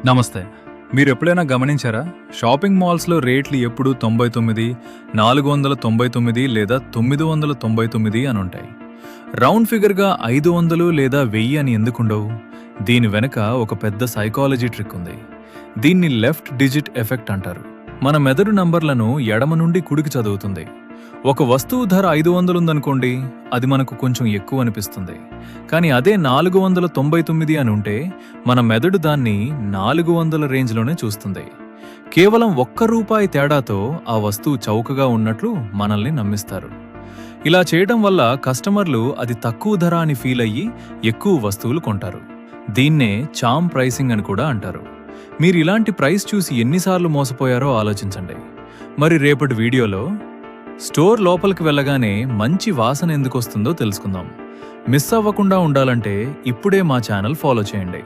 నమస్తే. మీరు ఎప్పుడైనా గమనించారా? షాపింగ్ మాల్స్‌లో రేట్లు ఎప్పుడూ 99, 499 లేదా 999 అని ఉంటాయి. రౌండ్ ఫిగర్‌గా 500 లేదా 1000 అని ఎందుకుండవు? దీని వెనక ఒక పెద్ద సైకాలజీ ట్రిక్ ఉంది. దీన్ని లెఫ్ట్ డిజిట్ ఎఫెక్ట్ అంటారు. మన మెదడు నంబర్లను ఎడమ నుండి కుడికి చదువుతుంది. ఒక వస్తువు ధర 500 ఉందనుకోండి, అది మనకు కొంచెం ఎక్కువ అనిపిస్తుంది. కానీ అదే 499 అని ఉంటే మన మెదడు దాన్ని 400 రేంజ్లోనే చూస్తుంది. కేవలం ₹1 తేడాతో ఆ వస్తువు చౌకగా ఉన్నట్లు మనల్ని నమ్మిస్తారు. ఇలా చేయడం వల్ల కస్టమర్లు అది తక్కువ ధర అని ఫీల్ అయ్యి ఎక్కువ వస్తువులు కొంటారు. దీన్నే చామ్ ప్రైసింగ్ అని కూడా అంటారు. మీరు ఇలాంటి ప్రైస్ చూసి ఎన్నిసార్లు మోసపోయారో ఆలోచించండి. మరి రేపటి వీడియోలో స్టోర్ లోపలికి వెళ్ళగానే మంచి వాసన ఎందుకొస్తుందో తెలుసుకుందాం. మిస్ అవ్వకుండా ఉండాలంటే ఇప్పుడే మా ఛానల్ ఫాలో చేయండి.